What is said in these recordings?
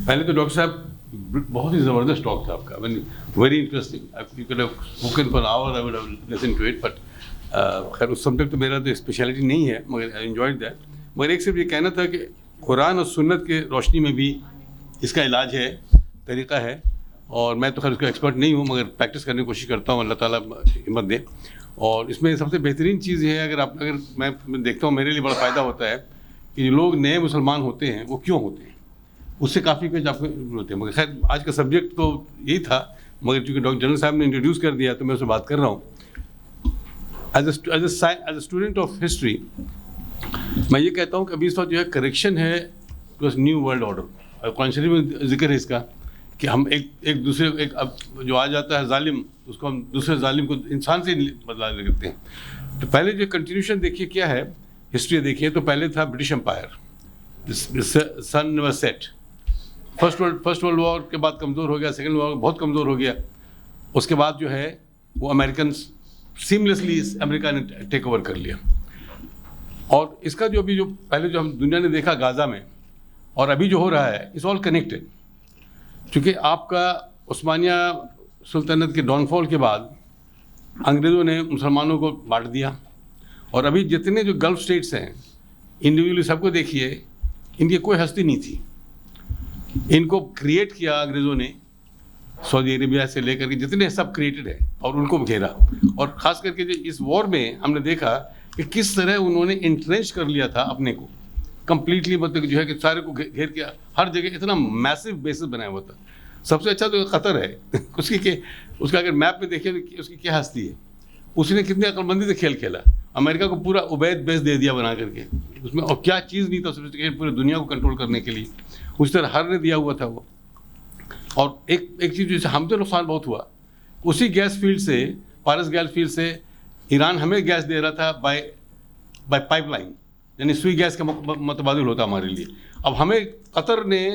پہلے تو ڈاکٹر صاحب بہت ہی زبردست ٹاک تھا آپ کا, very interesting. You could have spoken for hour, I would have listen to it, but خیر اس سبجیکٹ تو میرا تو اسپیشلٹی نہیں ہے, مگر آئی انجوائڈ دیٹ. مگر ایک صرف یہ کہنا تھا کہ قرآن اور سنت کے روشنی میں بھی اس کا علاج ہے, طریقہ ہے, اور میں تو خیر اس کا ایکسپرٹ نہیں ہوں, مگر پریکٹس کرنے کی کوشش کرتا ہوں, اللہ تعالیٰ ہمت دے. اور اس میں سب سے بہترین چیز یہ ہے, اگر میں دیکھتا ہوں میرے لیے بڑا فائدہ ہوتا ہے کہ جو لوگ نئے مسلمان ہوتے ہیں وہ کیوں ہوتے ہیں, اس سے کافی کچھ آپ کو ہوتے ہیں. مگر خیر آج کا سبجیکٹ تو یہی تھا, مگر چونکہ ڈاکٹر جنرل صاحب نے انٹروڈیوس کر دیا تو میں اس سے بات کر رہا ہوں. As a student of history میں یہ کہتا ہوں کہ ابھی اس وقت جو ہے کریکشن ہے ٹو نیو ورلڈ آرڈر. قرآن شریف میں ذکر ہے اس کا کہ ہم ایک دوسرے اب جو آ جاتا ہے ظالم, اس کو ہم دوسرے ظالم کو انسان سے بدلا کرتے ہیں. تو پہلے جو کنٹینیوشن دیکھیے کیا ہے, ہسٹری دیکھیے تو پہلے تھا British empire, sun was set. First world war کے بعد کمزور ہو گیا, سیکنڈ وار بہت کمزور ہو گیا, اس کے بعد جو ہے وہ امریکنس سیملیسلی امریکہ نے ٹیک اوور کر لیا. اور اس کا جو پہلے جو ہم دنیا نے دیکھا غازہ میں اور ابھی جو ہو رہا ہے اٹس آل کنیکٹڈ. چونکہ آپ کا عثمانیہ سلطنت کے ڈاؤن فال کے بعد انگریزوں نے مسلمانوں کو بانٹ دیا, اور ابھی جتنے جو گلف اسٹیٹس ہیں انڈیویجولی سب کو دیکھیے, ان کی کوئی ہستی نہیں تھی. ان کو کریٹ کیا انگریزوں نے, سعودی عربیہ سے لے کر کے جتنے سب کریٹڈ ہیں, اور ان کو گھیرا. اور خاص کر کے جو اس وار میں ہم نے دیکھا کہ کس طرح انہوں نے انٹرینچ کر لیا تھا اپنے کو کمپلیٹلی, مطلب جو ہے کہ سارے کو گھیر کے ہر جگہ اتنا میسو بیسس بنایا ہوا تھا. سب سے اچھا تو قطر ہے, اس کا اگر میپ میں دیکھیں تو اس کی کیا ہستی ہے, اس نے کتنے عقل مندی سے کھیل کھیلا. امریکہ کو پورا عبید بیس دے دیا بنا کر کے, اس میں اور کیا چیز نہیں تھا پورے دنیا کو کنٹرول کرنے کے لیے, اس طرح ہر نے دیا ہوا تھا وہ. اور ایک چیز جیسے ہم تو نقصان بہت ہوا, اسی گیس فیلڈ سے, پارس گیس فیلڈ سے ایران ہمیں گیس دے رہا تھا بائی پائپ لائن, یعنی سوئی گیس کا متبادل ہوتا ہمارے لیے. اب ہمیں قطر نے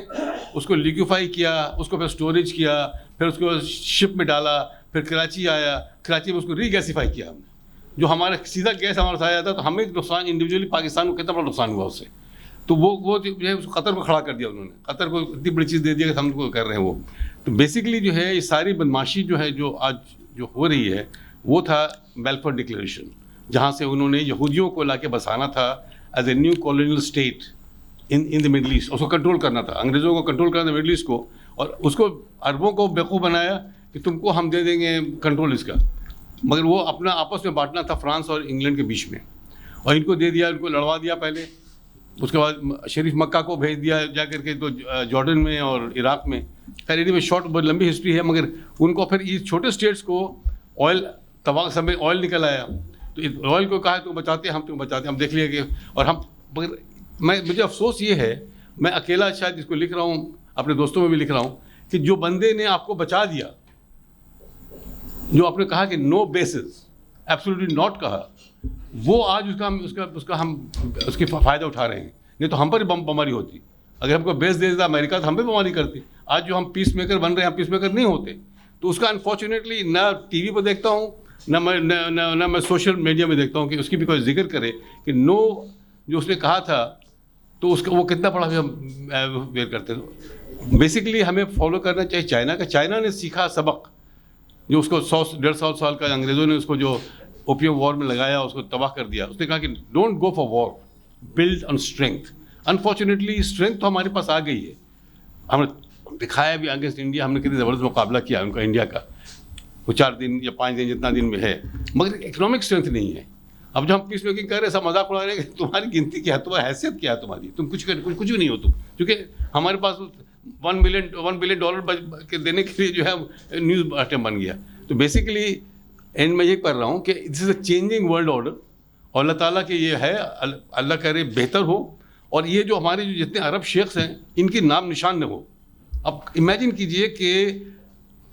اس کو لیکوفائی کیا, اس کو پھر اسٹوریج کیا, پھر اس کو شپ میں ڈالا, پھر کراچی آیا, کراچی میں اس کو ری گیسیفائی کیا ہم نے. جو ہمارا سیدھا گیس ہمارے ساتھ آیا تھا تو ہمیں نقصان انڈیویجولی پاکستان کو کتنا بڑا نقصان ہوا اس سے. تو وہ جو ہے اس قطر کو کھڑا کر دیا انہوں نے, قطر کو اتنی بڑی چیز دے دیا کہ ہم کو کر رہے ہیں وہ. تو بیسیکلی جو ہے یہ ساری بدماشی جو ہے جو آج جو ہو رہی ہے وہ تھا بیلفور ڈکلیریشن, جہاں سے انہوں نے یہودیوں کو لا کے بسانا تھا as a new colonial state in the middle east. اس کو کنٹرول کرنا تھا, انگریزوں کو کنٹرول کرنا تھا مڈل ایسٹ کو, اور اس کو عربوں کو بیوقوف بنایا کہ تم کو ہم دے دیں گے کنٹرول اس کا. مگر وہ اپنا آپس میں بانٹنا تھا فرانس اور انگلینڈ کے بیچ میں, اور ان کو دے دیا, ان کو لڑوا دیا پہلے. اس کے بعد شریف مکہ کو بھیج دیا جا کر کے تو جارڈن میں اور عراق میں. خیر انہیں میں شارٹ بہت لمبی ہسٹری ہے, مگر ان کو پھر اس چھوٹے اسٹیٹس کو آئل تباہ سب آئل نکل آیا, تو آئل کو کہا تم بچاتے ہم تم بچاتے, ہم دیکھ لیا کہ. اور ہم مگر مجھے افسوس یہ ہے, میں اکیلا شاید اس کو لکھ رہا ہوں, اپنے دوستوں میں بھی لکھ رہا ہوں, کہ جو بندے نے آپ کو بچا دیا, جو آپ نے کہا کہ نو بیسز ایبسولوٹلی ناٹ کہا, وہ آج اس کی فائدہ اٹھا رہے ہیں. نہیں تو ہم پر بیماری ہوتی, اگر ہم کو بیس دے دیتا امریکہ تو ہم پہ بیماری کرتی. آج جو ہم پیس میکر بن رہے ہیں, ہم پیس میکر نہیں ہوتے. تو اس کا انفارچونیٹلی نہ ٹی وی پہ دیکھتا ہوں, نہ میں سوشل میڈیا میں دیکھتا ہوں کہ اس کی بھی کوئی ذکر کرے کہ نو جو اس نے کہا تھا, تو اس کا وہ کتنا بڑا ہم ویئر کرتے ہیں. بیسکلی ہمیں فالو کرنا چاہیے چائنا کا. چائنا نے سیکھا سبق, جو اس کو 100-150 سال کا انگریزوں نے اس کو جو اوپیم وار میں لگایا, اس کو تباہ کر دیا. اس نے کہا کہ don't go for war, build on strength. Unfortunately strength تو ہمارے پاس آ گئی ہے, ہم نے دکھایا بھی اگینسٹ انڈیا, ہم نے کتنی زبردست مقابلہ کیا ان کا انڈیا کا, وہ 4 دن یا 5 دن جتنا دن میں ہے, مگر اکنامک اسٹرینتھ نہیں ہے. اب جو ہم پیس میکنگ کر رہے ہیں, سب مذاق اڑا رہے ہیں کہ تمہاری گنتی کیا ہے, تمہاری حیثیت کیا ہے تمہاری, تم کچھ بھی نہیں ہو تم. کیونکہ ہمارے پاس $1 بلین کے دینے کے لیے جو ہے نیوز آئٹم بن گیا. تو بیسیکلی اینڈ میں یہ کر رہا ہوں کہ دس از اے چینجنگ ورلڈ آرڈر, اور اللہ تعالیٰ کے یہ ہے, اللہ کرے بہتر ہو. اور یہ جو ہمارے جو جتنے عرب شیخs ہیں ان کی نام نشان نہ ہو. اب امیجن کیجئے کہ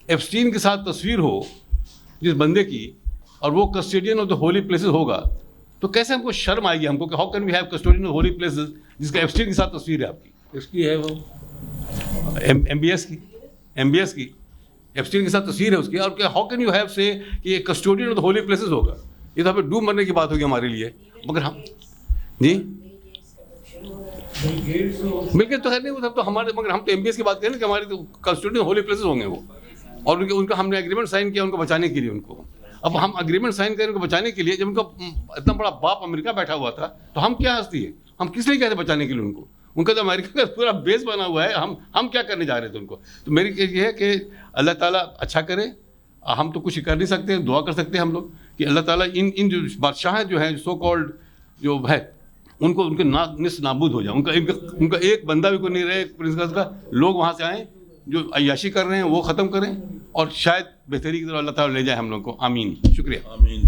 ایپسٹین کے ساتھ تصویر ہو جس بندے کی, اور وہ custodian of the holy places ہوگا, تو کیسے ہم کو شرم آئے گی ہم کو کہ how can we have custodian of holy places جس کا ایپسٹین کے ساتھ تصویر ہے آپ کی. اس کی ہے وہ ایم بی ایس کی ایپسٹین کے ساتھ تصویر ہے اس کی, اور ہاؤ کین یو ہیو سے کہ یہ custodian of the holy places ہوگا. یہ تو ہمیں ڈوب مرنے کی بات ہوگی ہمارے لیے. مگر ہم جی مل کے تو ہے نہیں وہ سب تو ہمارے، مگر ہم تو ایم بی ایس کی بات کریں نا کہ ہماری تو کانسٹیٹیوشن ہولے پلیسز ہوں گے وہ، اور ان کا ہم نے اگریمنٹ سائن کیا ان کو بچانے کے لیے ان کو. اب ہم اگریمنٹ سائن کریں ان کو بچانے کے لیے، جب ان کا اتنا بڑا باپ امریکہ بیٹھا ہوا تھا تو ہم کیا ہستی ہے، ہم کس لیے کہتے بچانے کے لیے ان کو؟ ان کا تو امریکہ کا پورا بیس بنا ہوا ہے، ہم کیا کرنے جا رہے تھے ان کو؟ تو میری یہ ہے کہ اللہ تعالیٰ اچھا کرے. ہم تو کچھ کر نہیں سکتے، دعا کر سکتے ہیں ہم لوگ کہ اللہ تعالیٰ ان جو بادشاہ جو ہیں سو کالڈ جو ہے ان کو ان کے نس نابود ہو جائے، ان کا ایک بندہ بھی کوئی نہیں رہے پرنسپل کا، لوگ وہاں سے آئیں جو عیاشی کر رہے ہیں وہ ختم کریں، اور شاید بہتری کی طرف اللہ تعالیٰ لے جائے ہم لوگ کو. آمین. شکریہ. آمین.